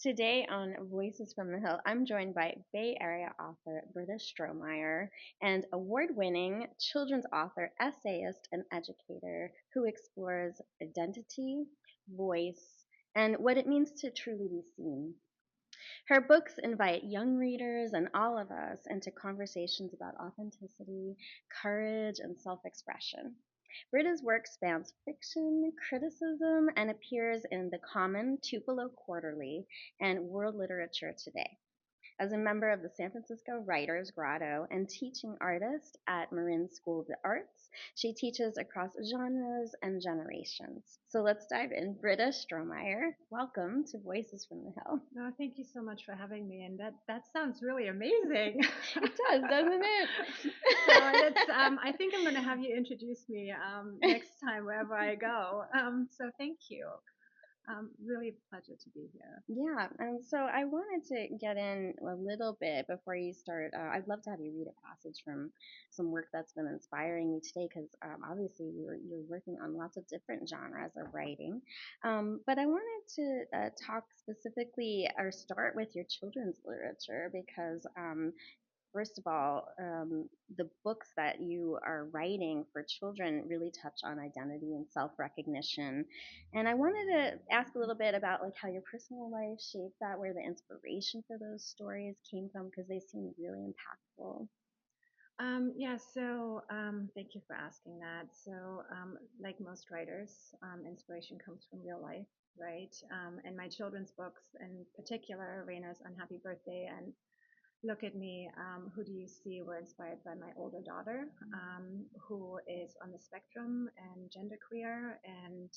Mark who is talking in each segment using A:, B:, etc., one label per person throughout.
A: Today on Voices from the Hill, I'm joined by Bay Area author Britta Stromeyer and award winning children's author, essayist, and educator who explores identity, voice, and what it means to truly be seen. Her books invite young readers and all of us into conversations about authenticity, courage, and self expression. Britta's work spans fiction, criticism, and appears in the Common, Tupelo Quarterly, and World Literature Today. As a member of the San Francisco Writers Grotto and teaching artist at Marin School of the Arts, she teaches across genres and generations. So let's dive in. Britta Stromeyer, welcome to Voices from the Hill.
B: No, thank you so much for having me, and that sounds really amazing.
A: It does, doesn't it?
B: I think I'm going to have you introduce me next time wherever I go. So thank you. Really a pleasure to be here.
A: Yeah, and so I wanted to get in a little bit before you start. I'd love to have you read a passage from some work that's been inspiring you today, because obviously you're working on lots of different genres of writing. But I wanted to talk specifically or start with your children's literature because first of all, the books that you are writing for children really touch on identity and self-recognition. And I wanted to ask a little bit about like how your personal life shaped that, where the inspiration for those stories came from, because they seem really impactful.
B: Thank you for asking that. Like most writers, inspiration comes from real life, right? And my children's books, in particular, Raina's Unhappy Birthday and Look at Me, Who Do You See, were inspired by my older daughter, who is on the spectrum and genderqueer. And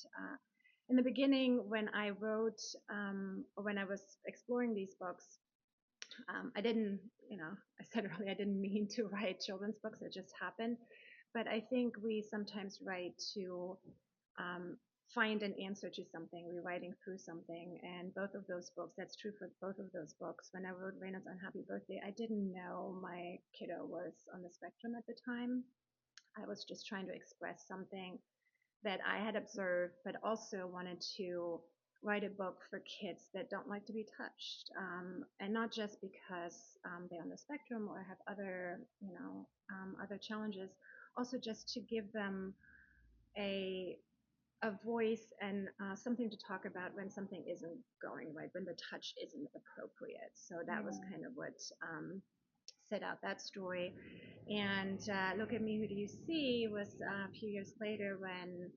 B: in the beginning, when I wrote, or when I was exploring these books, I didn't, I said earlier, I didn't mean to write children's books. It just happened. But I think we sometimes write to um, find an answer to something. We're writing through something. And both of those books, that's true for both of those books. When I wrote Raina's Unhappy Birthday, I didn't know my kiddo was on the spectrum at the time. I was just trying to express something that I had observed, but also wanted to write a book for kids that don't like to be touched, and not just because they're on the spectrum or have other, other challenges. Also, just to give them a a voice and something to talk about when something isn't going right, when the touch isn't appropriate. So that was
A: Yeah.
B: kind of what set out that story. And Look at Me, Who Do You See was a few years later when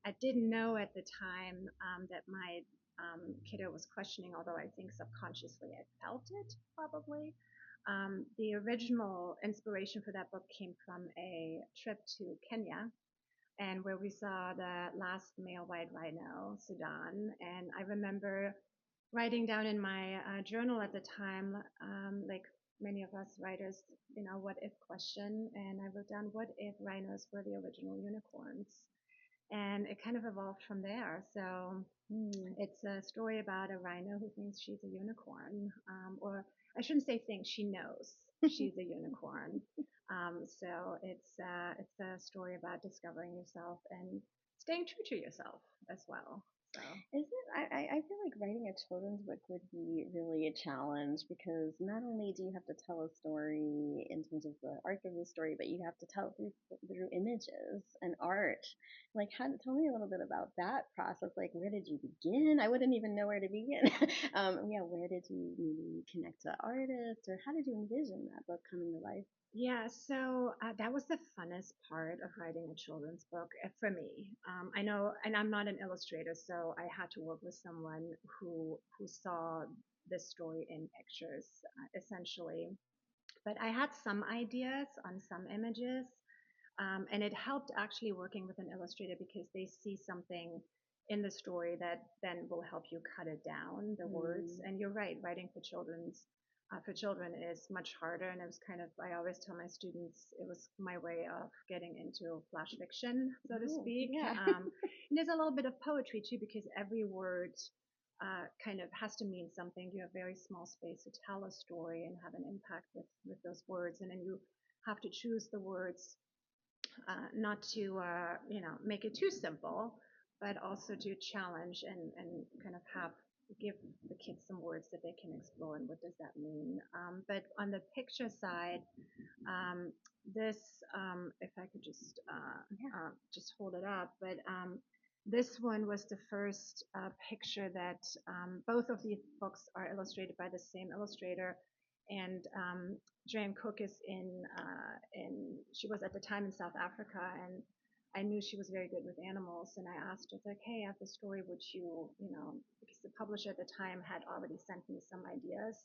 B: I didn't know at the time that my kiddo was questioning, although I think subconsciously I felt it probably. The original inspiration for that book came from a trip to Kenya, and where we saw the last male white rhino, Sudan. And I remember writing down in my journal at the time, like many of us writers, what if question. And I wrote down, what if rhinos were the original unicorns? And it kind of evolved from there. So
A: Mm.
B: it's a story about a rhino who thinks she's a unicorn, or I shouldn't say thinks, she knows she's a unicorn. It's a story about discovering yourself and staying true to yourself as well. So
A: Is it? I feel like writing a children's book would be really a challenge because not only do you have to tell a story in terms of the arc of the story, but you have to tell it through images and art. Like, tell me a little bit about that process. Like, where did you begin? I wouldn't even know where to begin. Yeah, where did you maybe connect to artists, or how did you envision that book coming to life?
B: that was the funnest part of writing a children's book for me. I know, and I'm not an illustrator, so I had to work with someone who saw this story in pictures, essentially. But I had some ideas on some images, and it helped actually working with an illustrator because they see something in the story that then will help you cut it down, the words.
A: Mm.
B: And you're right, writing for children is much harder. And it was kind of, I always tell my students, it was my way of getting into flash fiction, so to
A: Oh,
B: speak.
A: yeah.
B: And there's a little bit of poetry too, because every word kind of has to mean something. You have very small space to tell a story and have an impact with those words. And then you have to choose the words, not to make it too simple, but also to challenge and kind of have give the kids some words that they can explore and what does that mean. But on the picture side, um, this, if I could
A: Yeah.
B: just hold it up, but this one was the first picture that both of the books are illustrated by the same illustrator, and Joanne Cook is she was at the time in South Africa, and I knew she was very good with animals, and I asked her, like, hey, I have this story, would because the publisher at the time had already sent me some ideas,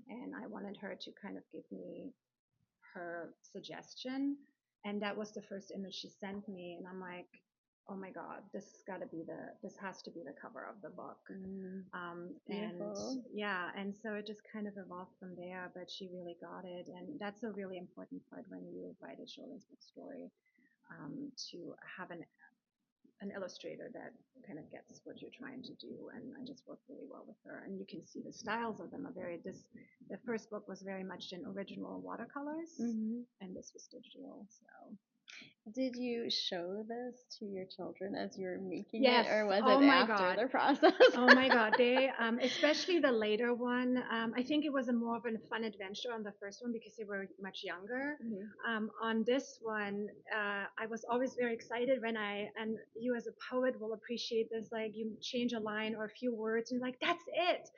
B: and I wanted her to kind of give me her suggestion, and that was the first image she sent me, and I'm like, oh my god, this has to be the cover of the book. And
A: Beautiful.
B: yeah, and so it just kind of evolved from there, but she really got it, and that's a really important part when you write a children's book story, to have an illustrator that kind of gets what you're trying to do, and I just worked really well with her, and you can see the styles of them are the first book was very much in original watercolors,
A: Hmm.
B: and this was digital. So
A: Did you show this to your children as you were making it,
B: yes,
A: or was
B: oh
A: it
B: my
A: after
B: god,
A: the process?
B: oh my god, they especially the later one, I think it was a more of a fun adventure on the first one because they were much younger.
A: Mhm.
B: On this one, I was always very excited and you as a poet will appreciate this, like you change a line or a few words and like that's it,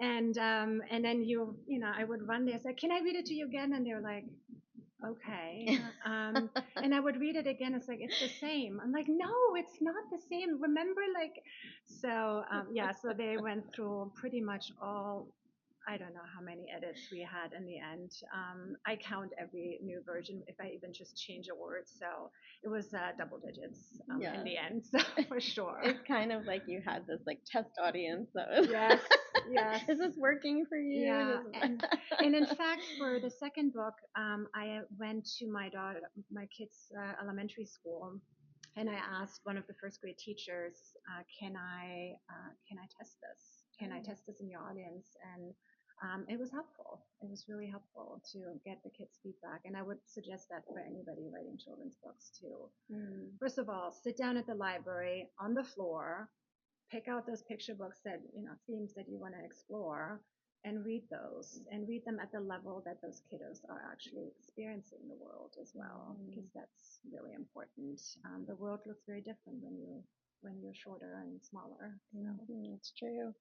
B: and then I would run there, say, can I read it to you again, and they're like, okay. And I would read it again. It's like, it's the same. I'm like, no, it's not the same. Remember, like, so, yeah, so they went through pretty much all, I don't know how many edits we had in the end. I count every new version if I even just change a word. So it was double digits in
A: Yeah.
B: the end. So for sure.
A: It's kind of like you had this like test audience that was
B: Yes, yes.
A: is this working for you?
B: Yeah, and in fact, for the second book, I went to my kids' elementary school, and I asked one of the first grade teachers, can I test this? Can I test this in your audience? And it was helpful. It was really helpful to get the kids' feedback, and I would suggest that for anybody writing children's books too.
A: Mm.
B: First of all, sit down at the library on the floor, pick out those picture books that, themes that you want to explore, and read them at the level that those kiddos are actually experiencing the world as well, because that's really important. The world looks very different when you're shorter and smaller. So
A: That's true.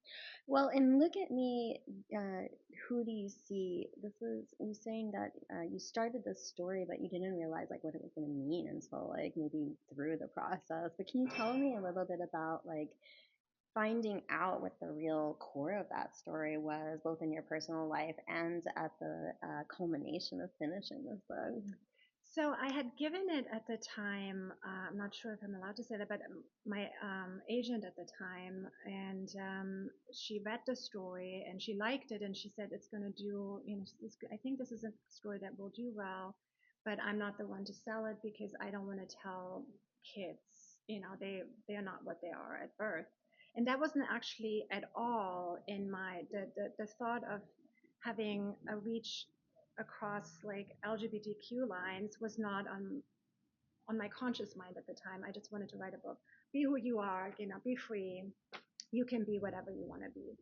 A: Well, and look at me. Uh, who do you see? This is you saying that you started this story, but you didn't realize like what it was going to mean until like maybe through the process. But can you tell me a little bit about like finding out what the real core of that story was, both in your personal life and at the culmination of finishing this book?
B: So I had given it at the time. I'm not sure if I'm allowed to say that, but my agent at the time, and she read the story and she liked it, and she said it's going to do. I think this is a story that will do well, but I'm not the one to sell it because I don't want to tell kids. They're not what they are at birth, and that wasn't actually at all in my the thought of having a reach across like LGBTQ lines was not on my conscious mind at the time. I just wanted to write a book. Be who you are, be free. You can be whatever you want to be.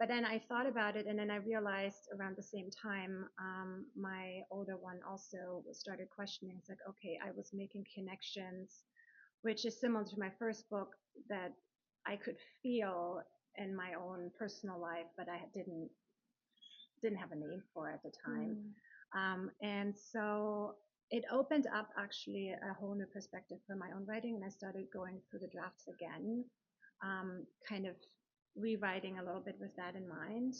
B: But then I thought about it, and then I realized around the same time, my older one also started questioning. It's like, okay, I was making connections, which is similar to my first book, that I could feel in my own personal life, but I didn't have a name for at the time.
A: Mm.
B: And so it opened up actually a whole new perspective for my own writing. And I started going through the drafts again, kind of rewriting a little bit with that in mind.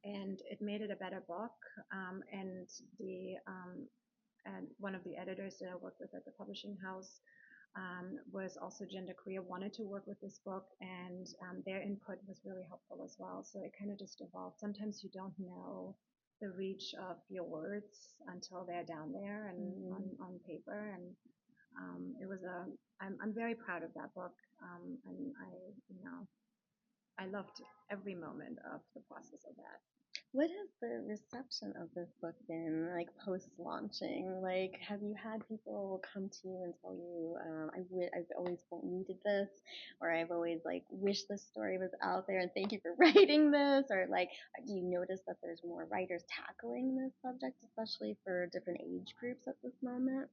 B: And it made it a better book. And one of the editors that I worked with at the publishing house was also genderqueer, wanted to work with this book, and their input was really helpful as well. So it kind of just evolved. Sometimes you don't know the reach of your words until they're down there and on paper. And I'm very proud of that book. And I loved every moment of the process of that.
A: What has the reception of this book been like post launching? Like, have you had people come to you and tell you, I've always needed this, or I've always like wished this story was out there, and thank you for writing this, or like, do you notice that there's more writers tackling this subject, especially for different age groups at this moment?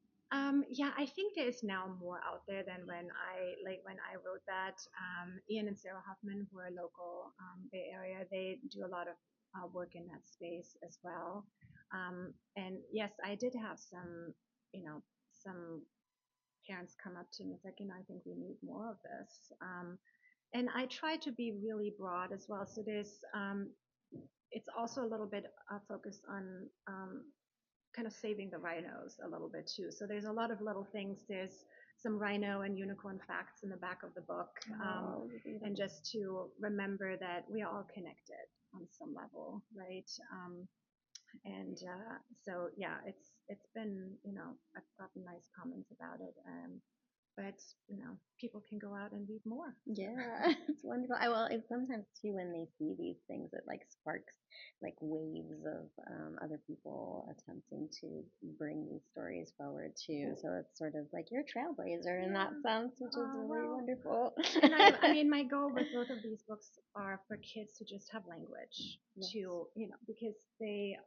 B: Yeah, I think there's now more out there than when I wrote that. Ian and Sarah Hoffman, who are local Bay Area, they do a lot of work in that space as well. And yes, I did have some, you know, some parents come up to me and it's like, I think we need more of this. And I try to be really broad as well. So it's also a little bit focused on kind of saving the rhinos a little bit too. So there's a lot of little things. There's some rhino and unicorn facts in the back of the book, and just to remember that we are all connected on some level, right? And so yeah, it's been I've gotten nice comments about it, but people can go out and read more.
A: Yeah, it's wonderful. Well, it's sometimes too when they see these things, it like sparks like waves of other people attempting to bring these stories forward too. So it's sort of like you're a trailblazer in that sense, which is really wonderful.
B: And I mean, my goal with both of these books are for kids to just have language to, because they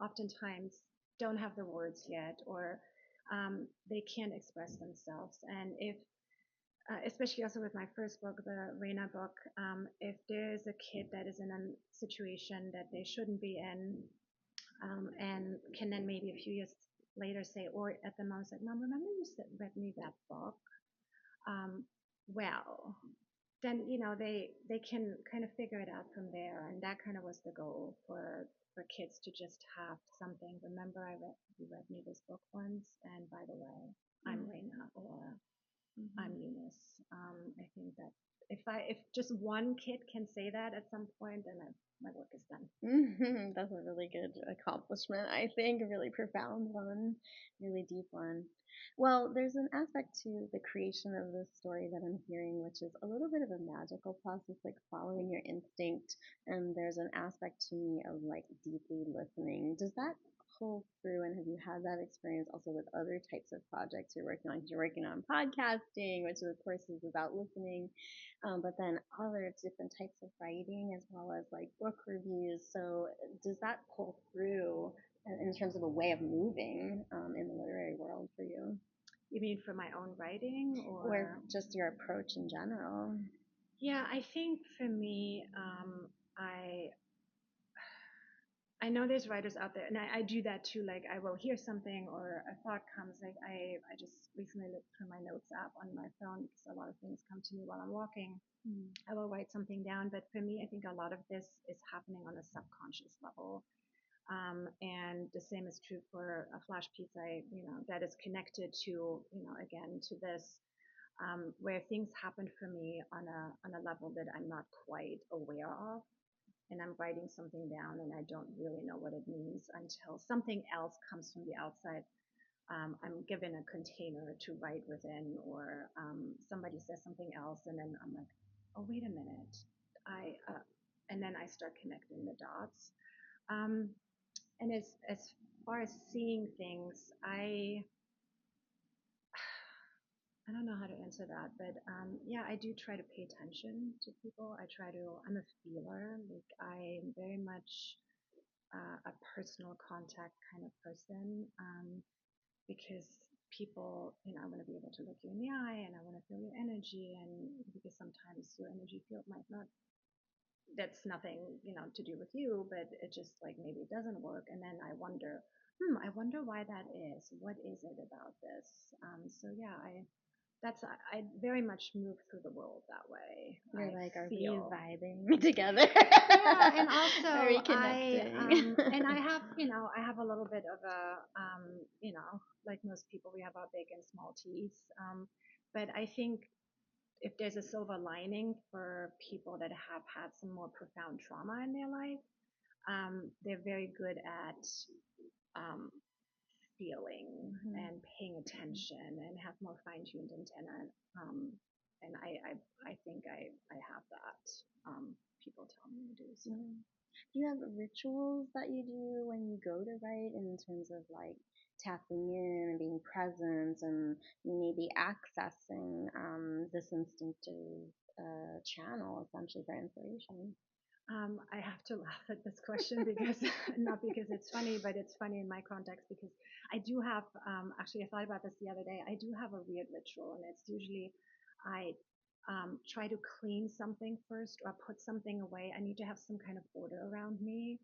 B: oftentimes don't have the words yet, or they can't express themselves. And if especially also with my first book, the Reina book, if there's a kid that is in a situation that they shouldn't be in, and can then maybe a few years later say, or at the moment, like, Mom, remember you read me that book? Um, well, then they can kind of figure it out from there, and that kind of was the goal for kids to just have something. Remember, you read me this book once, and by the way, I'm Reina, or I'm Eunice. I think that if just one kid can say that at some point, then my work is done.
A: That's a really good accomplishment, I think, a really profound one, really deep one. Well, there's an aspect to the creation of this story that I'm hearing, which is a little bit of a magical process, like following your instinct. And there's an aspect to me of like deeply listening. Does that pull through? And have you had that experience also with other types of projects you're working on? 'Cause you're working on podcasting, which of course is about listening, but then other different types of writing as well as like book reviews. So does that pull through in terms of a way of moving in the literary world for you?
B: You mean for my own writing,
A: or just your approach in general?
B: Yeah, I think for me, I know there's writers out there, and I do that too. Like I will hear something or a thought comes. Like I just recently looked through my notes app on my phone because a lot of things come to me while I'm walking. I will write something down, but for me, I think a lot of this is happening on a subconscious level. And the same is true for a flash piece that is connected to, again, to this, where things happen for me on a level that I'm not quite aware of. And I'm writing something down and I don't really know what it means until something else comes from the outside. I'm given a container to write within, or somebody says something else, and then I'm like, oh, wait a minute. And then I start connecting the dots. Um, and as far as seeing things, I don't know how to answer that, but yeah, I do try to pay attention to people. I'm a feeler. Like I'm very much a personal contact kind of person, because people, I want to be able to look you in the eye and I want to feel your energy. And because sometimes your energy field might not, that's nothing, to do with you, but it just like maybe it doesn't work. And then I wonder why that is. What is it about this? So yeah, I very much move through the world that way.
A: You're
B: I
A: like, are we
B: feel.
A: vibing together?
B: Yeah, and also
A: Are we connecting?
B: and I have a little bit of a like most people, we have our big and small T's. But I think if there's a silver lining for people that have had some more profound trauma in their life, they're very good at um, feeling and paying attention and have more fine-tuned antenna. And I think I have that. People tell me I do. So.
A: Do you have rituals that you do when you go to write in terms of like tapping in and being present and maybe accessing this instinctive channel essentially for inspiration?
B: I have to laugh at this question because not because it's funny, but it's funny in my context because I do have, actually, I thought about this the other day. I do have a weird ritual, and it's usually I try to clean something first or put something away. I need to have some kind of order around me.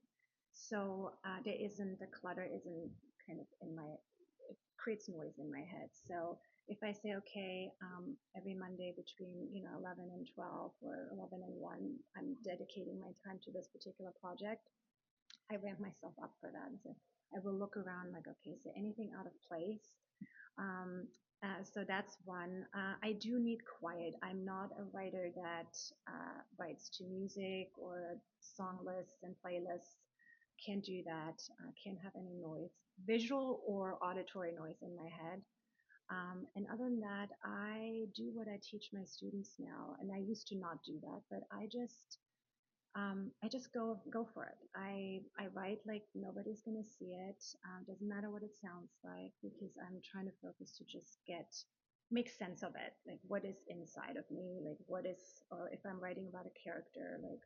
B: So there isn't, the clutter isn't kind of in my, it creates noise in my head. So if I say, okay, every Monday between, 11 and 12 or 11 and 1, I'm dedicating my time to this particular project, I ramp myself up for that. So I will look around like, okay, is there anything out of place? Um, so that's one. I do need quiet. I'm not a writer that writes to music or song lists and playlists. Can't do that. Can't have any noise, visual or auditory noise in my head. And other than that, I do what I teach my students now. And I used to not do that, but I just go for it. I write like nobody's gonna see it. Doesn't matter what it sounds like because I'm trying to focus to just make sense of it. Like what is inside of me? Like what is, or if I'm writing about a character, like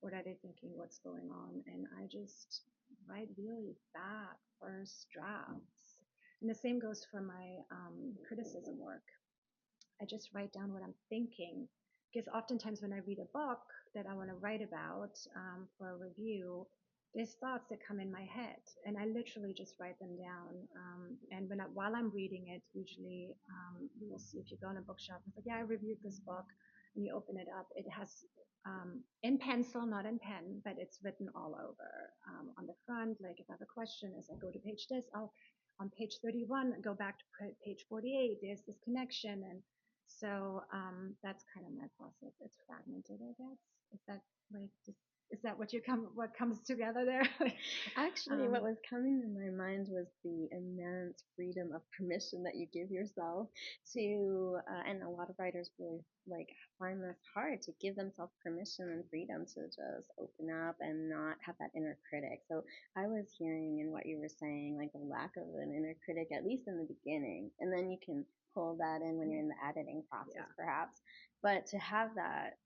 B: what are they thinking? What's going on? And I just write really bad first drafts. And the same goes for my criticism work. I just write down what I'm thinking. Because oftentimes when I read a book that I want to write about for a review, there's thoughts that come in my head, and I literally just write them down. And while I'm reading it, usually you will see if you go in a bookshop, it's like, yeah, I reviewed this book, and you open it up, it has in pencil, not in pen, but it's written all over on the front. Like if I have a question, as I go to page this, I'll on page 31 go back to page 48. There's this connection, and so that's kind of my process. It's fragmented, I guess. Is that like just is that what comes together there?
A: Actually, what was coming to my mind was the immense freedom of permission that you give yourself to, and a lot of writers really like find this hard to give themselves permission and freedom to just open up and not have that inner critic. So I was hearing in what you were saying, like the lack of an inner critic, at least in the beginning, and then you can pull that in when you're in the editing process,
B: Yeah.
A: perhaps. But to have that,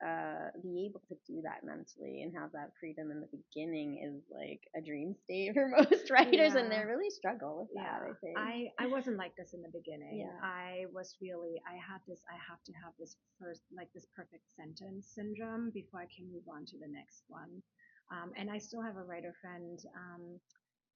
A: be able to do that mentally and have that freedom in the beginning is like a dream state for most writers, and they
B: Yeah.
A: really struggle with that,
B: Yeah,
A: I think.
B: I wasn't like this in the beginning.
A: Yeah.
B: I was really, I had this, I have to have this first, like this perfect sentence syndrome before I can move on to the next one. And I still have a writer friend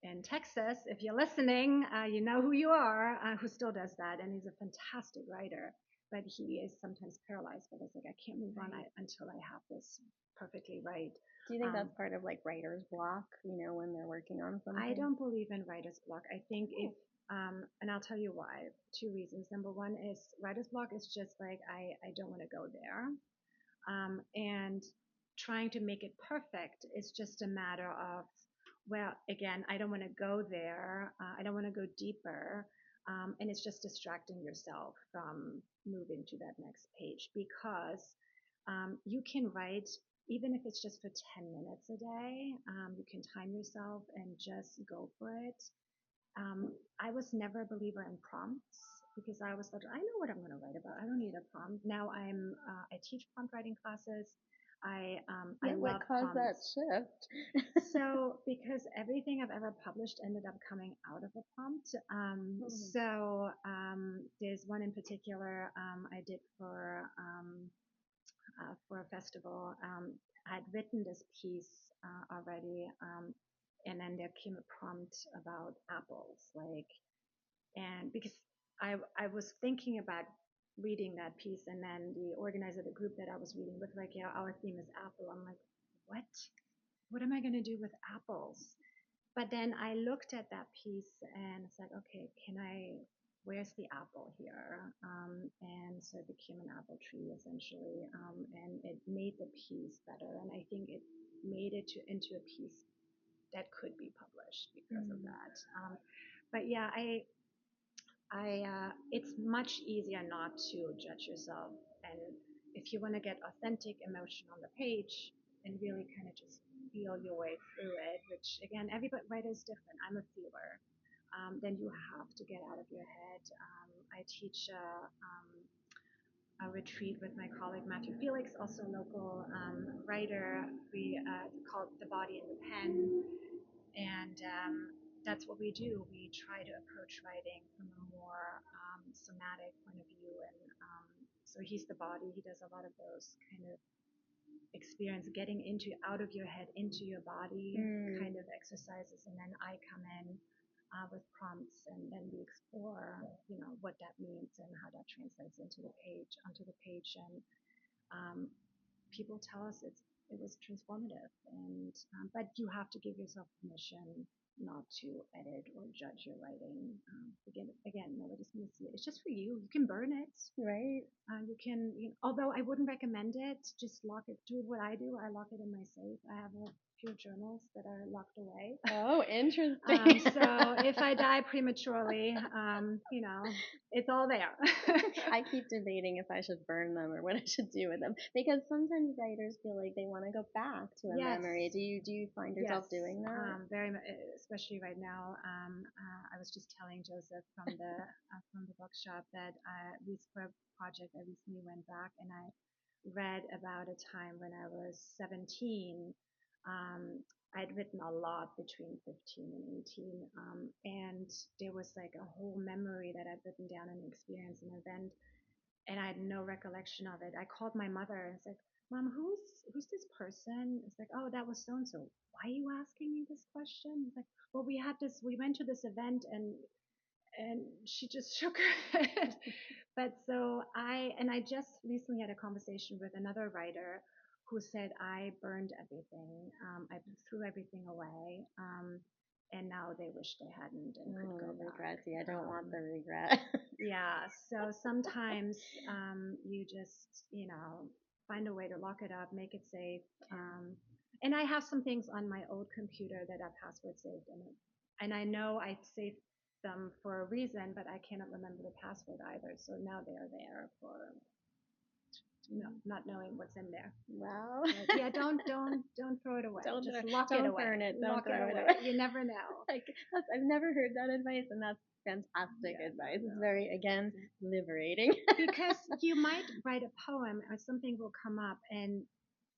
B: in Texas. If you're listening, you know who you are, who still does that. And he's a fantastic writer, but he is sometimes paralyzed. But it's like, I can't move on until I have this perfectly right.
A: Do you think that's part of like writer's block, when they're working on something?
B: I don't believe in writer's block. I think if, and I'll tell you why. Two reasons. Number one is writer's block is just like, I don't want to go there. And trying to make it perfect is just a matter of, well, again, I don't want to go there. I don't want to go deeper. And it's just distracting yourself from moving to that next page because you can write, even if it's just for 10 minutes a day, you can time yourself and just go for it. I was never a believer in prompts because I was like, I know what I'm going to write about. I don't need a prompt. Now I teach prompt writing classes. I love
A: what caused that
B: prompts.
A: shift?
B: So because everything I've ever published ended up coming out of a prompt. So there's one in particular I did for a festival. I had written this piece already, and then there came a prompt about apples, like, and because I was thinking about reading that piece, and then the organizer of the group that I was reading with, like, yeah, our theme is apple. I'm like, what? What am I going to do with apples? But then I looked at that piece and it's like, okay, where's the apple here? And so it became an apple tree essentially. And it made the piece better. And I think it made it into a piece that could be published because of that. But yeah, it's much easier not to judge yourself. And if you want to get authentic emotion on the page, and really kind of just feel your way through it, which again, every writer is different. I'm a feeler. Then you have to get out of your head. I teach a retreat with my colleague Matthew Felix, also a local writer. We call it The Body and the Pen, and that's what we do. We try to approach writing from a more somatic point of view, and so he's the body. He does a lot of those kind of experience getting into out of your head into your body kind of exercises, and then I come in with prompts, and then we explore what that means and how that translates into the page onto the page. And people tell us it was transformative, and but you have to give yourself permission not to edit or judge your writing. Again, nobody's going to see it. It's just for you. You can burn it.
A: Right.
B: You can, although I wouldn't recommend it, just lock it. Do what I do. I lock it in my safe. I have a few journals that are locked away.
A: Oh, interesting.
B: So if I die prematurely, it's all there.
A: I keep debating if I should burn them or what I should do with them, because sometimes writers feel like they want to go back to a
B: Yes.
A: memory. Do you find yourself doing that?
B: Very much, especially right now. I was just telling Joseph from the bookshop that for a project I recently went back and I read about a time when I was 17. I'd written a lot between 15 and 18, and there was like a whole memory that I'd written down, an experience, an event, and I had no recollection of it. I called my mother and said, "Mom, who's this person?" It's like, "Oh, that was so and so." "Why are you asking me this question?" It's like, "Well, we went to this event and she just shook her head." But so I just recently had a conversation with another writer who said, "I burned everything. I threw everything away. And now they wish they hadn't and could go back."
A: Regret. See, I don't want the regret.
B: Yeah. So sometimes you just, find a way to lock it up, make it safe. And I have some things on my old computer that are password saved in it. And I know I saved them for a reason, but I cannot remember the password either. So now they are there for not knowing what's in there.
A: Wow.
B: But yeah, don't throw it away. Just lock it away.
A: Burn it. Don't
B: lock
A: throw
B: it away.
A: away.
B: You never know.
A: I've never heard that advice, and that's fantastic advice. It's very, again, liberating.
B: Because you might write a poem or something will come up, and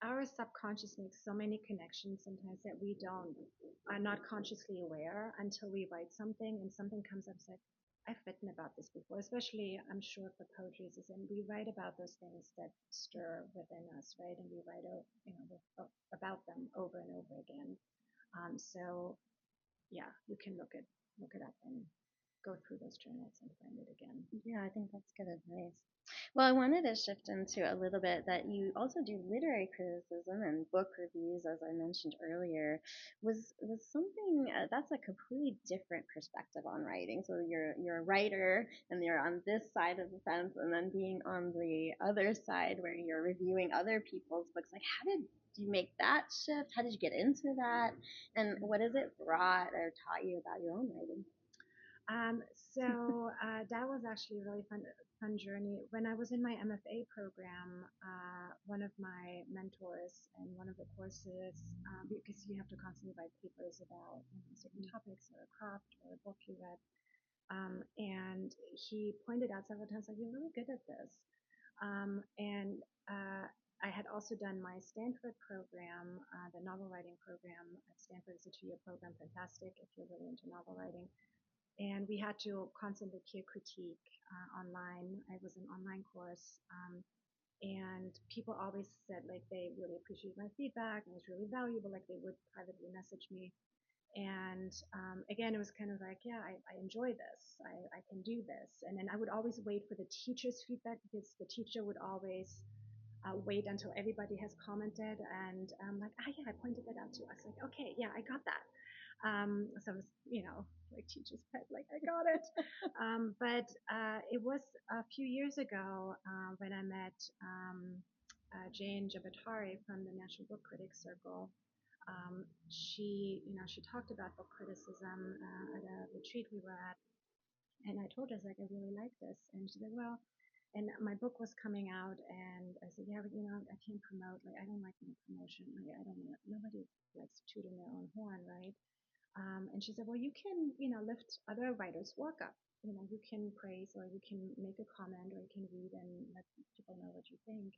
B: our subconscious makes so many connections sometimes that we are not consciously aware until we write something and something comes up. It's like, I've written about this before, especially I'm sure for poetry, and we write about those things that stir within us, right? And we write about them over and over again. So yeah, you can look it up and go through those journals and find it again.
A: Yeah, I think that's good advice. Well, I wanted to shift into a little bit that you also do literary criticism and book reviews, as I mentioned earlier. Was something that's a completely different perspective on writing. So you're a writer, and you're on this side of the fence, and then being on the other side where you're reviewing other people's books. Like, how did you make that shift? How did you get into that? And what has it brought or taught you about your own writing?
B: So that was actually a really fun journey. When I was in my MFA program, one of my mentors in one of the courses, because you have to constantly write papers about certain topics or a craft or a book you read, and he pointed out several times, like, "You're really good at this." And I had also done my Stanford program, the novel writing program at Stanford. Is a 2-year program, fantastic if you're really into novel writing. And we had to constantly peer critique online. It was an online course, and people always said like they really appreciated my feedback and it was really valuable. Like they would privately message me. And again, it was kind of like, yeah, I enjoy this. I can do this. And then I would always wait for the teacher's feedback, because the teacher would always wait until everybody has commented. And like, yeah, I pointed that out to us. Like, okay, yeah, I got that. So it was, like teacher's pet, like I got it. But it was a few years ago when I met Jane Jabatari from the National Book Critics Circle. She talked about book criticism at a retreat we were at, and I told her, I was like, I really like this, and she said, well, And my book was coming out, and I said, yeah, but I can't promote. Like, I don't like my promotion. Like, I don't want nobody likes tooting their own horn, right? And she said, well, you can, lift other writers' work up. You can praise, or you can make a comment, or you can read and let people know what you think.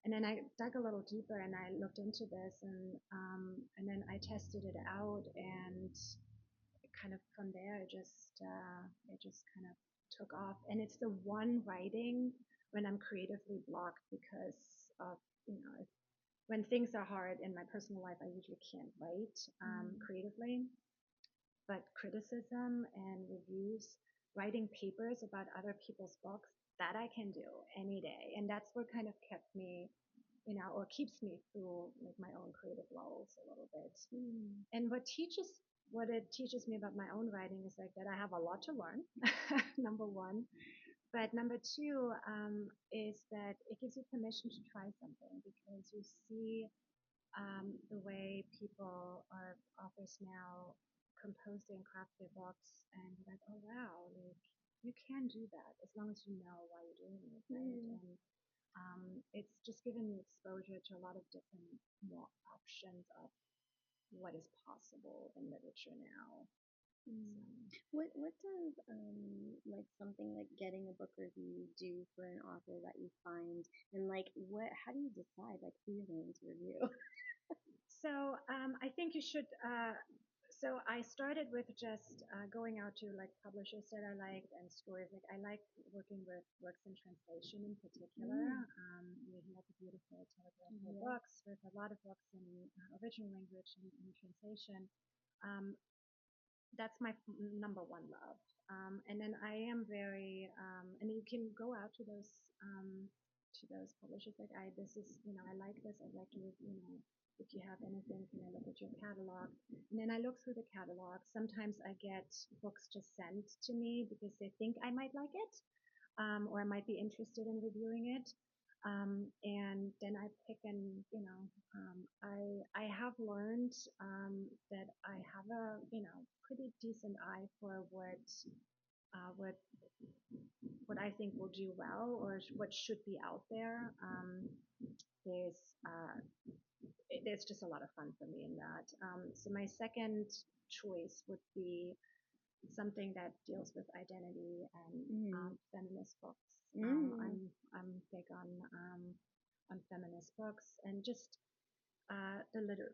B: And then I dug a little deeper and I looked into this, and then I tested it out, and kind of from there it just kind of took off. And it's the one writing when I'm creatively blocked because of when things are hard in my personal life, I usually can't write creatively. But criticism and reviews, writing papers about other people's books, that I can do any day. And that's what kind of kept me, or keeps me through like my own creative lulls a little bit. And what it teaches me about my own writing is like that I have a lot to learn, number one. But number two is that it gives you permission to try something because you see the way people or authors now compose and craft their books, and you're like, oh wow, like you can do that as long as you know why you're doing it, right? And it's just given me exposure to a lot of different more options of what is possible in literature now.
A: What does like something like getting a book review do for an author that you find, and like what how do you decide like who you're going to review?
B: So I think you should. So I started with just going out to like publishers that I liked and stories. Like I like working with works in translation in particular. We have the beautiful telegraphic books with a lot of books in original language and translation. Um, that's my number one love. And then I am very, and you can go out to those publishers like this is, I like this. I'd like to, if you have anything, can I look at your catalog? And then I look through the catalog. Sometimes I get books just sent to me because they think I might like it, or I might be interested in reviewing it. And then I pick and, I have learned that I have a, pretty decent eye for uh, what what I think will do well or what should be out there. There's uh, there's just a lot of fun for me in that. So my second choice would be something that deals with identity and feminist books. I'm big on feminist books and just the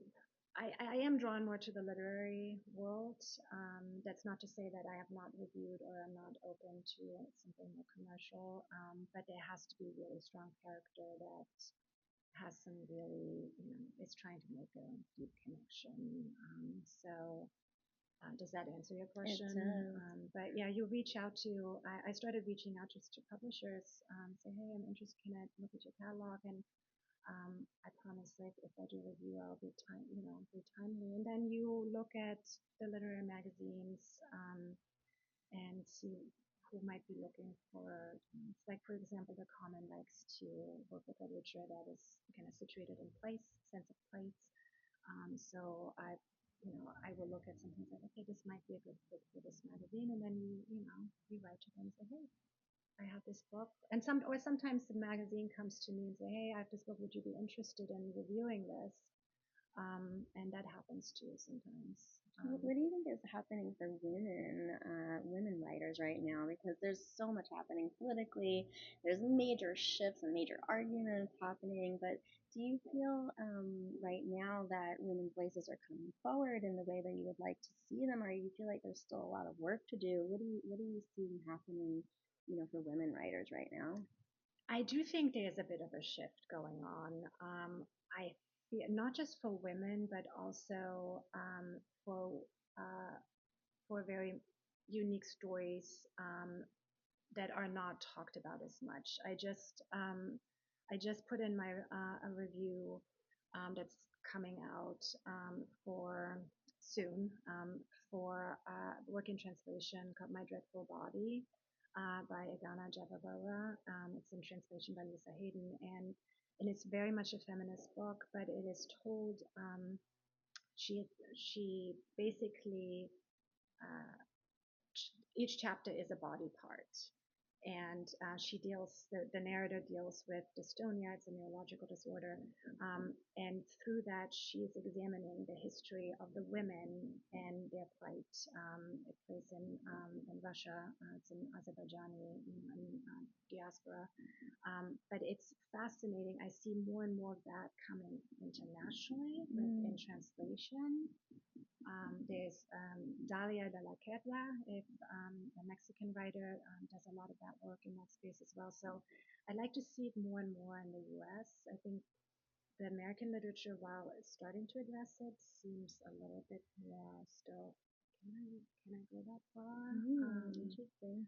B: I am drawn more to the literary world. That's not to say that I have not reviewed or I'm not open to something more commercial, but there has to be a really strong character that has some really, is trying to make a deep connection. So does that answer your question?
A: It does.
B: But yeah, you reach out to, I started reaching out just to publishers, say, hey, I'm interested, can I look at your catalog? And I promise, like, if I do a review, I'll be be timely. And then you look at the literary magazines and see who might be looking for. It's like, for example, the Common likes to work with literature that is kind of situated in place, sense of place. So I will look at something like, okay, this might be a good fit for this magazine, and then you write to them and say, hey, I have this book, and sometimes the magazine comes to me and say, hey, I have this book. Would you be interested in reviewing this? And that happens too sometimes.
A: What do you think is happening for women writers right now? Because there's so much happening politically. There's major shifts and major arguments happening. But do you feel right now that women's voices are coming forward in the way that you would like to see them, or you feel like there's still a lot of work to do? What do you see happening, for women writers right now?
B: I do think there's a bit of a shift going on. I feel not just for women, but also for uh, for very unique stories that are not talked about as much. I just put in my a review that's coming out for soon for work in translation called My Dreadful Body by Agana Jababara. It's in translation by Lisa Hayden, and it's very much a feminist book, but it is told. She she basically each chapter is a body part, and the narrator deals with dystonia. It's a neurological disorder, and through that she's examining the history of the women and their plight. It plays in Russia, it's in Azerbaijani diaspora, but it's fascinating. I see more and more of that coming internationally, like in translation. There's Dalia de la Querda, a Mexican writer, does a lot of that work in that space as well. So I'd like to see it more and more in the US. I think the American literature, while it's starting to address it, seems a little bit more still. Can I go that far?
A: Interesting.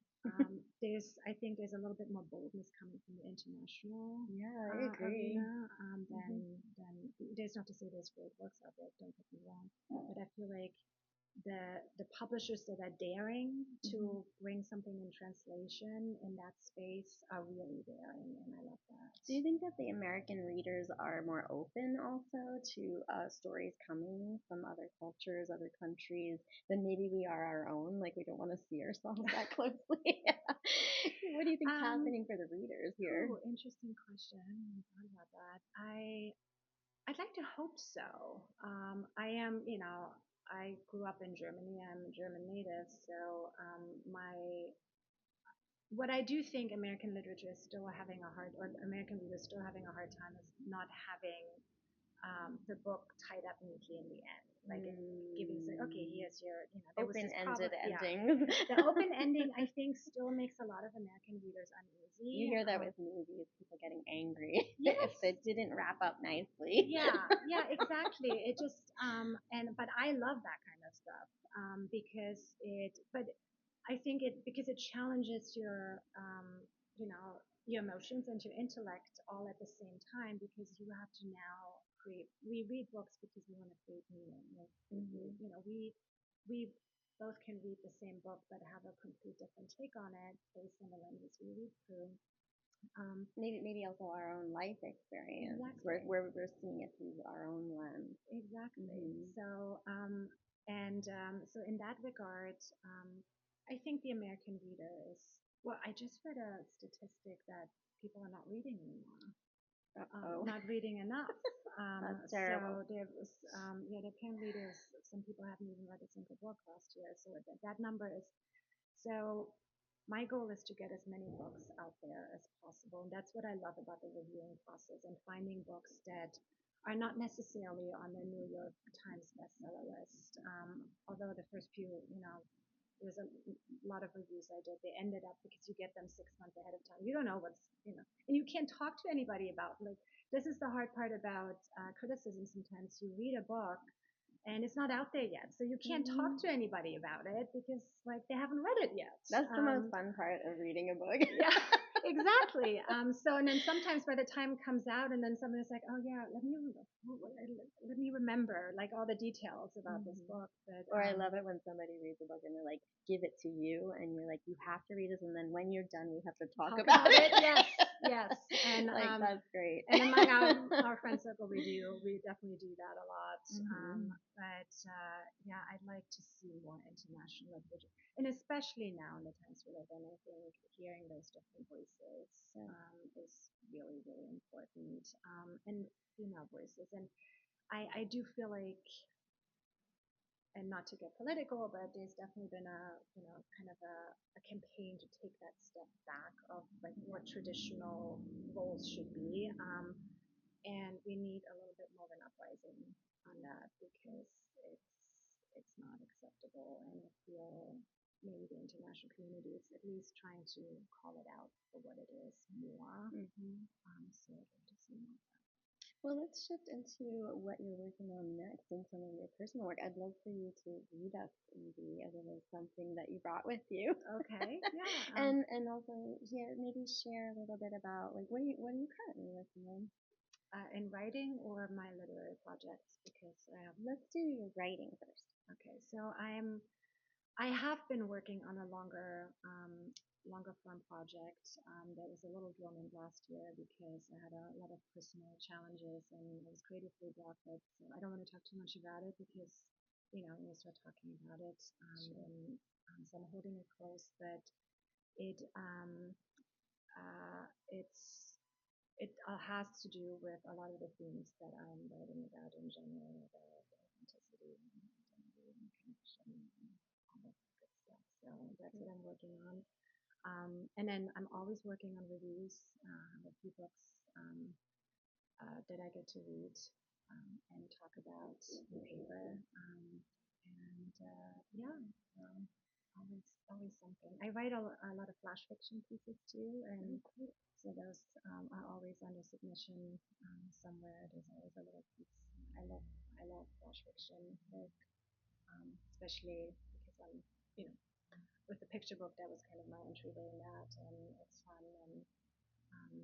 B: I think there's a little bit more boldness coming from the international
A: I agree.
B: arena than there's not to say there's great works out there, don't get me wrong, but I feel like the publishers that are daring to bring something in translation in that space are really daring, and I love that.
A: Do you think that the American readers are more open also to stories coming from other cultures, other countries, than maybe we are our own? Like we don't want to see ourselves that closely. What do you think's happening for the readers here?
B: Oh, interesting question. I hadn't even thought about that. I'd like to hope so. I am, I grew up in Germany. I'm a German native, so what I do think American literature is still having a hard, or American readers still having a hard time is not having the book tied up neatly in the end. Like giving, okay, here's your, there was this
A: Open-ended
B: problem.
A: endings.
B: The open ending, I think, still makes a lot of American readers uneasy.
A: You hear that with movies, people getting angry
B: Yes.
A: if it didn't wrap up nicely.
B: Yeah, exactly. It just, but I love that kind of stuff but I think because it challenges your emotions and your intellect all at the same time, because you have to now we read books because we want to create meaning. Like, we both can read the same book but have a complete different take on it based on the lenses we read through.
A: Maybe also our own life experience.
B: Exactly.
A: Where we're seeing it through our own lens.
B: Exactly. So so in that regard, I think the American reader is. Well, I just read a statistic that people are not reading anymore. Not reading enough.
A: That's terrible.
B: So apparently some people haven't even read a single book last year. So that number is. So my goal is to get as many books out there as possible. And that's what I love about the reviewing process, and finding books that are not necessarily on the New York Times bestseller list. Although the first few, there's a lot of reviews I did. They ended up, because you get them 6 months ahead of time. You don't know and you can't talk to anybody about, like, this is the hard part about criticism sometimes. You read a book and it's not out there yet, so you can't talk to anybody about it because, like, they haven't read it yet.
A: That's the most fun part of reading a book.
B: Yeah, exactly. So, and then sometimes by the time it comes out, and then somebody's like, "Oh yeah, let me remember like all the details about this book." But,
A: or I love it when somebody reads a book and they're like, "Give it to you," and you're like, "You have to read this," and then when you're done, we have to talk about it.
B: Yes, and
A: like that's great.
B: And among our friend circle, we definitely do that a lot. But I'd like to see more international literature, and especially now in the times we live in, I think hearing those different voices is really, really important, and female voices. And I do feel like, and not to get political, but there's definitely been a kind of a campaign to take that step back of like what traditional roles should be, and we need a little bit more of an uprising on that, because it's not acceptable, and I feel maybe the international community is at least trying to call it out for what it is more. So I'd like to see more.
A: Well, let's shift into what you're working on next and some of your personal work. I'd love for you to read us maybe a little something that you brought with you.
B: Okay. Yeah.
A: And also maybe share a little bit about like what are you currently working on?
B: In writing or my literary projects? Because
A: let's do your writing first.
B: Okay. So I have been working on a longer form project that was a little dormant last year because I had a lot of personal challenges and I was creatively blocked. So I don't want to talk too much about it because, when we start talking about it, so I'm holding it close. But it it has to do with a lot of the themes that I'm writing about in general, about authenticity and identity and connection and all that good stuff. So that's what I'm working on. And then I'm always working on reviews. I have a few books that I get to read and talk about in paper. Yeah, um, always something. I write a lot of flash fiction pieces too, and so those are always under submission somewhere. There's always a little piece. I love flash fiction, like, especially because I'm, you know, with the picture book that was kind of my entryway in that, and it's fun and um,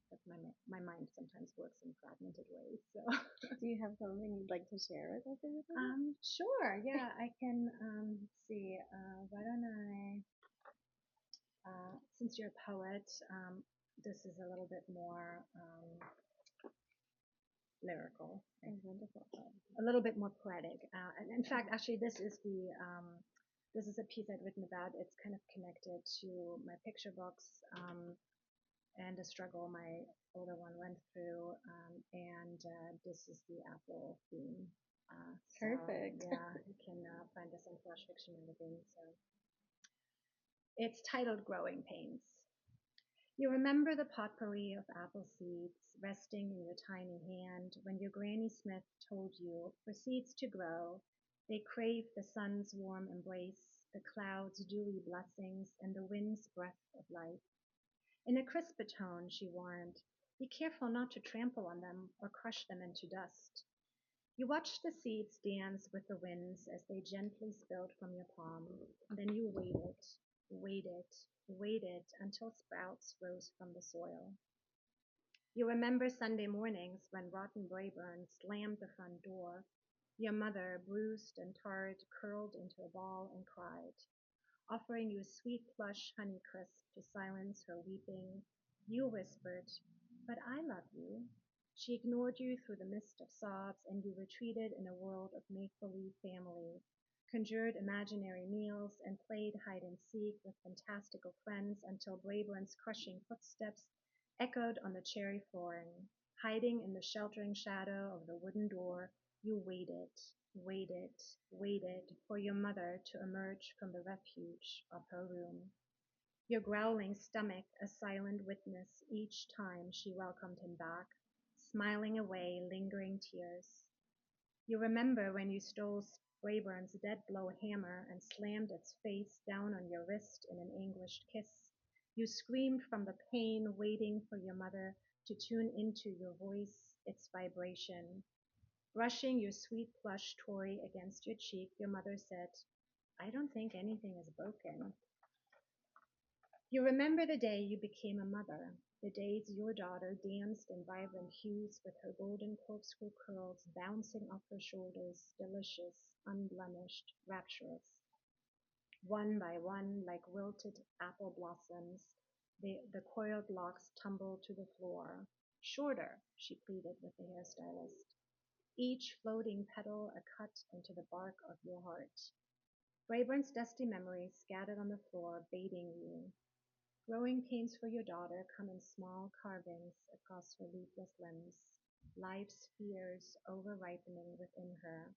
B: but my mind sometimes works in fragmented ways. So,
A: Do you have something you'd like to share with us?
B: sure, yeah, I can. See, why don't I? Since you're a poet, this is a little bit more lyrical.
A: Oh, wonderful.
B: A little bit more poetic. And in fact, actually, this is a piece I'd written about. It's kind of connected to my picture books and the struggle my older one went through. And this is the Apple theme.
A: Perfect.
B: Yeah, you can find this in Flash Fiction magazine. So it's titled "Growing Pains." You remember the potpourri of apple seeds resting in your tiny hand when your Granny Smith told you for seeds to grow, they crave the sun's warm embrace, the clouds' dewy blessings, and the wind's breath of life. In a crisper tone, she warned, be careful not to trample on them or crush them into dust. You watched the seeds dance with the winds as they gently spilled from your palm. Then you waited, waited, waited until sprouts rose from the soil. You remember Sunday mornings when rotten Brayburn slammed the front door. Your mother, bruised and tarred, curled into a ball and cried, offering you sweet plush Honeycrisp to silence her weeping. You whispered, but I love you. She ignored you through the mist of sobs, and you retreated in a world of make-believe family, conjured imaginary meals, and played hide and seek with fantastical friends until Brayburn's crushing footsteps echoed on the cherry flooring. Hiding in the sheltering shadow of the wooden door, you waited, waited, waited for your mother to emerge from the refuge of her room. Your growling stomach a silent witness each time she welcomed him back, smiling away lingering tears. You remember when you stole Rayburn's dead blow hammer and slammed its face down on your wrist in an anguished kiss. You screamed from the pain, waiting for your mother to tune into your voice, its vibration. Brushing your sweet plush toy against your cheek, your mother said, I don't think anything is broken. You remember the day you became a mother, the days your daughter danced in vibrant hues with her golden corkscrew curls bouncing off her shoulders, delicious, unblemished, rapturous. One by one, like wilted apple blossoms, the coiled locks tumbled to the floor. Shorter, she pleaded with the hairstylist. Each floating petal a cut into the bark of your heart. Brayburn's dusty memories scattered on the floor, baiting you. Growing pains for your daughter come in small carvings across her leafless limbs. Life's fears over-ripening within her.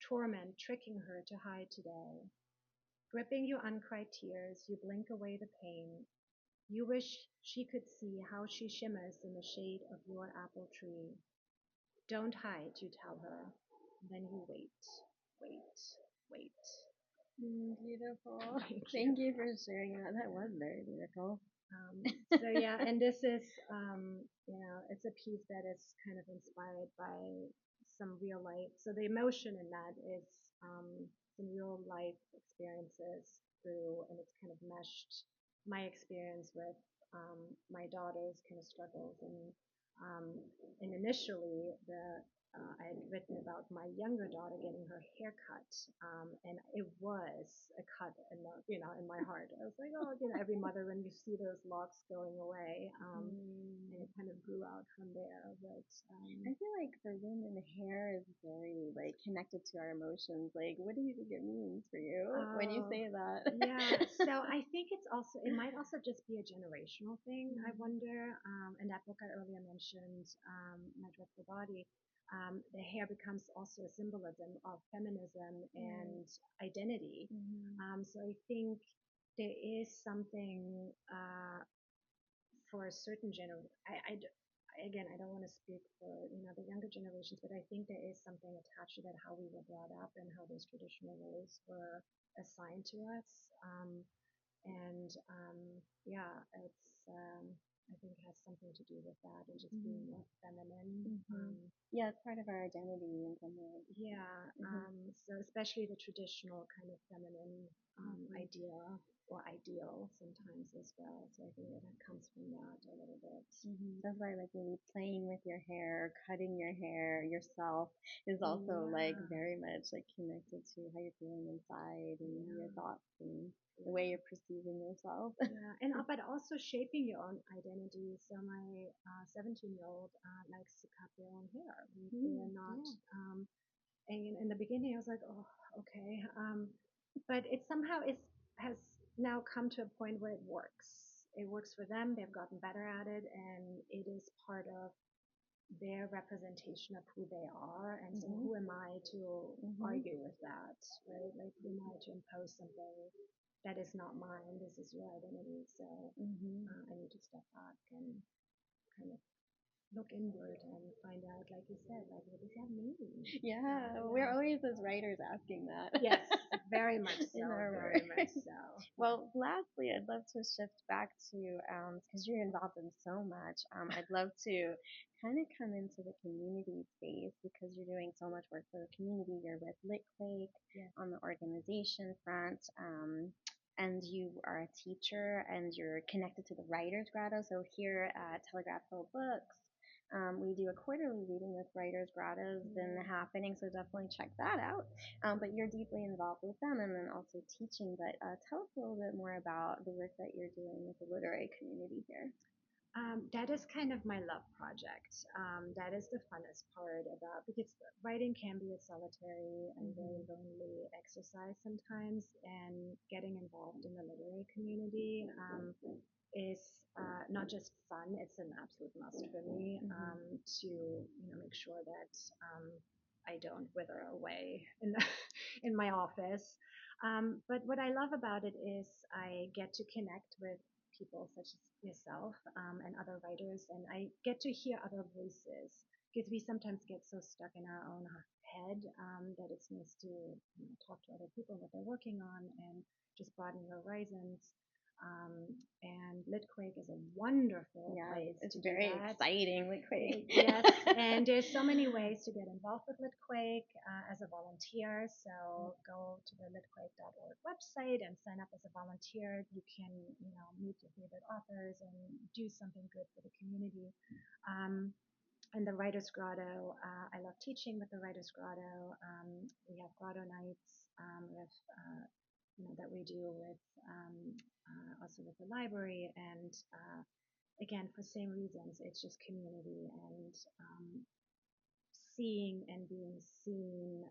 B: Torment tricking her to hide today. Gripping your uncried tears, you blink away the pain. You wish she could see how she shimmers in the shade of your apple tree. Don't hide, you tell her. Then you wait, wait, wait.
A: Beautiful. Thank you for sharing that. That was very beautiful.
B: So yeah, and this is, it's a piece that is kind of inspired by some real life. So the emotion in that is some real life experiences through, and it's kind of meshed my experience with my daughter's kind of struggles, um, and initially I had written about my younger daughter getting her hair cut, and it was a cut in in my heart. I was like, oh, every mother when you see those locks going away, and it kind of grew out from there. But
A: I feel like for women, hair is very like connected to our emotions. Like, what do you think it means for you when you
B: Oh,
A: say that?
B: yeah. So I think it might also just be a generational thing. I wonder. In that book I earlier mentioned, My Dreadful Body, the hair becomes also a symbolism of feminism and identity. So I think there is something for a certain generation. Again, I don't want to speak for the younger generations, but I think there is something attached to that, how we were brought up and how those traditional roles were assigned to us. And yeah, I think it has something to do with that and just being more feminine.
A: Yeah, it's part of our identity in some way.
B: Yeah. So especially the traditional kind of feminine idea or ideal sometimes as well. So I think that it comes from that a little bit.
A: That's why, like, maybe playing with your hair, cutting your hair yourself is also like very much like connected to how you're feeling inside and your thoughts and the way you're perceiving yourself.
B: Yeah, and but also shaping your own identity. So my 17-year-old likes to cut their own hair. They are not. And in the beginning, I was like, oh, okay. But it somehow has now come to a point where it works. It works for them. They've gotten better at it, and it is part of their representation of who they are. And so, who am I to argue with that, right? Like, who am I to impose something that is not mine? This is your identity. So, I need to step back and kind of look inward and find out, like you said, like, what does that mean?
A: Yeah, we're always as writers asking that.
B: Yes, very much so.
A: In our
B: Very
A: work.
B: much so.
A: Well, lastly, I'd love to shift back to, because you're involved in so much, I'd love to kind of come into the community space because you're doing so much work for the community. You're with Litquake on the organization front. And you are a teacher and you're connected to the Writers Grotto. So here at Telegraph Hill Books, we do a quarterly reading with Writers Grotto's been happening, so definitely check that out. But you're deeply involved with them and then also teaching. But tell us a little bit more about the work that you're doing with the literary community here.
B: That is kind of my love project. That is the funnest part about, because writing can be a solitary and very lonely exercise sometimes, and getting involved in the literary community is not just fun; it's an absolute must for me to make sure that I don't wither away in in my office. But what I love about it is I get to connect with people such as yourself and other writers, and I get to hear other voices because we sometimes get so stuck in our own head that it's nice to talk to other people what they're working on and just broaden your horizons. And Litquake is a wonderful place.
A: It's very exciting, Litquake.
B: Yes, and there's so many ways to get involved with Litquake as a volunteer. So go to the litquake.org website and sign up as a volunteer. You can, meet your favorite authors and do something good for the community. And the Writers Grotto, I love teaching with the Writers Grotto. We have grotto nights that we do with also with the library, and again, for same reasons, it's just community and seeing and being seen,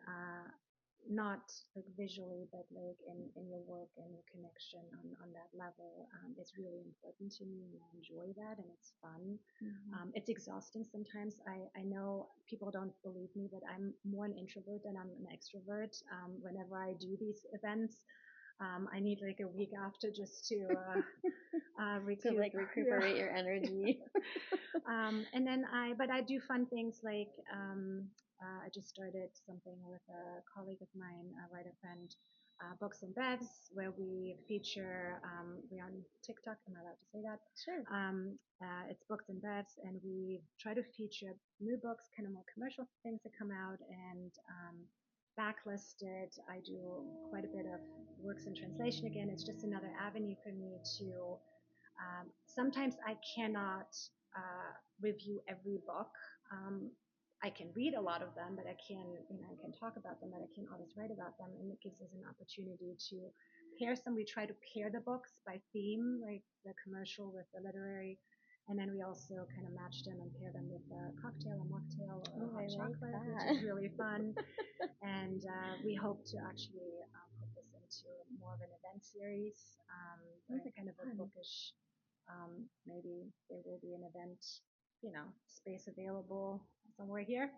B: not like visually, but like in your work and your connection on that level. It's really important to me, and I enjoy that, and it's fun. It's exhausting sometimes. I know people don't believe me, but I'm more an introvert than I'm an extrovert. Whenever I do these events, I need like a week after just to
A: recuperate your energy.
B: And then but I do fun things like I just started something with a colleague of mine, a writer friend, Books and Bevs, where we feature, we're on TikTok, am I allowed to say that?
A: Sure.
B: It's Books and Bevs, and we try to feature new books, kind of more commercial things that come out, and backlisted. I do quite a bit of works in translation again. It's just another avenue for me to, sometimes I cannot review every book. I can read a lot of them, but I can talk about them, but I can't always write about them. And it gives us an opportunity to pair some. We try to pair the books by theme, like the commercial with the literary. And then we also kind of match them and pair them with a cocktail, a mocktail, or hot chocolate, which is really fun. And we hope to actually put this into more of an event series,
A: That's
B: kind of a
A: fun.
B: bookish. Maybe there will be an event, space available somewhere here.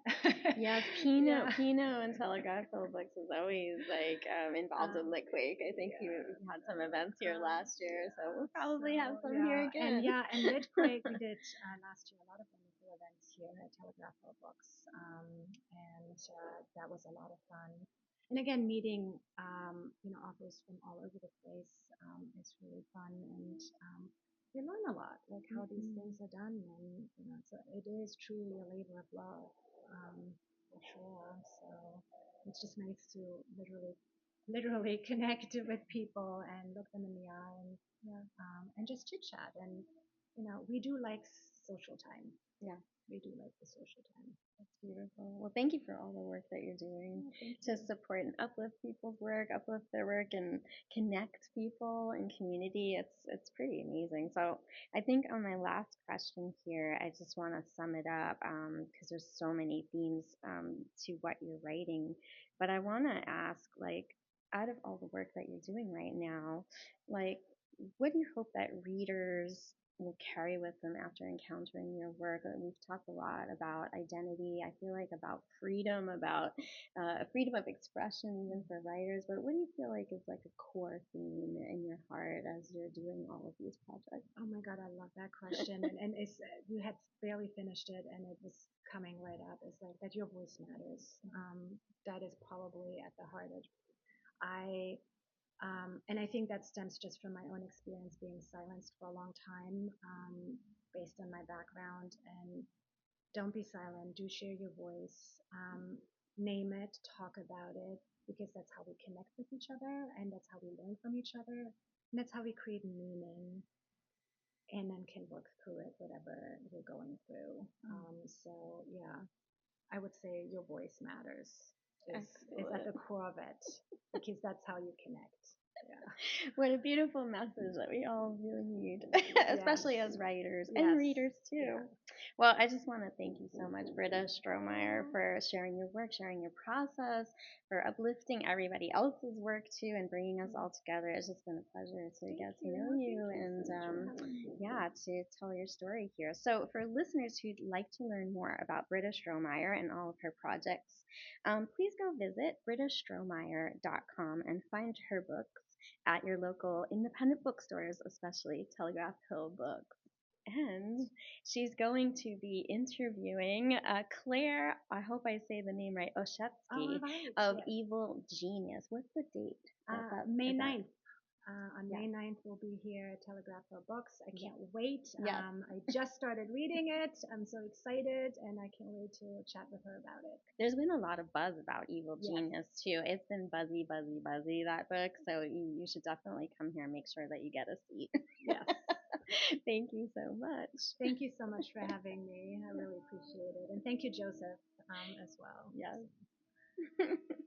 A: Yes,
B: Yeah.
A: Pinot and Telegraph Hill Books is always like involved in Litquake. I think
B: Yeah.
A: you had some events here last year, so we'll
B: Yeah.
A: probably have
B: So
A: some here again.
B: and Litquake, we did last year a lot of wonderful events here at Telegraph Hill Books, and that was a lot of fun. And again, meeting authors from all over the place is really fun, and you learn a lot, like how these things are done, and so it is truly a labor of love, for sure. So it's just nice to literally connect with people and look them in the eye, and just chit chat. And we do like social time.
A: Yeah,
B: We do like the social time.
A: that's beautiful. Well, thank you for all the work that you're doing
B: Oh, thank
A: to
B: you.
A: support and uplift people's work, uplift their work, and connect people and community. It's pretty amazing. So I think on my last question here, I just want to sum it up because there's so many themes to what you're writing. But I want to ask, like, out of all the work that you're doing right now, like, what do you hope that readers will carry with them after encountering your work? We've talked a lot about identity. I feel like about freedom, about freedom of expression, even for writers. But what do you feel like is like a core theme in your heart as you're doing all of these projects?
B: Oh my God, I love that question. And it's you had barely finished it, and it was coming right up. It's like that your voice matters. That is probably at the heart of I and I think that stems just from my own experience being silenced for a long time, based on my background. And don't be silent. Do share your voice. Name it. Talk about it, because that's how we connect with each other, and that's how we learn from each other, and that's how we create meaning, and then can work through it, whatever we're going through. So yeah, I would say your voice matters is at the
A: Excellent.
B: core of it, because that's how you connect. Yeah.
A: What a beautiful message that we all really need,
B: Yes.
A: especially as writers and
B: Yes.
A: readers too.
B: Yeah.
A: Well, I just want to thank you so much, Britta Stromeyer, for sharing your work, sharing your process, for uplifting everybody else's work too, and bringing us all together. It's just been a pleasure to get to know you and, yeah, to tell your story here. So, for listeners who'd like to learn more about Britta Stromeyer and all of her projects, please go visit brittastromeyer.com and find her books at your local independent bookstores, especially Telegraph Hill Books. And she's going to be interviewing Claire, I hope I say the name right,
B: All
A: Oshetsky
B: right.
A: of
B: Yes.
A: Evil Genius. What's the date that
B: May
A: event?
B: 9th. On
A: Yeah.
B: May 9th, we'll be here at Telegraph Hill Books. I
A: Yeah.
B: can't wait.
A: Yes.
B: I just started reading it. I'm so excited, and I can't wait to chat with her about it.
A: There's been a lot of buzz about Evil
B: Yes.
A: Genius too. It's been buzzy, buzzy, buzzy, that book. So you should definitely come here and make sure that you get a seat.
B: Yes.
A: Thank you so much.
B: Thank you so much for having me. I really appreciate it. And thank you, Joseph, as well.
A: Yes.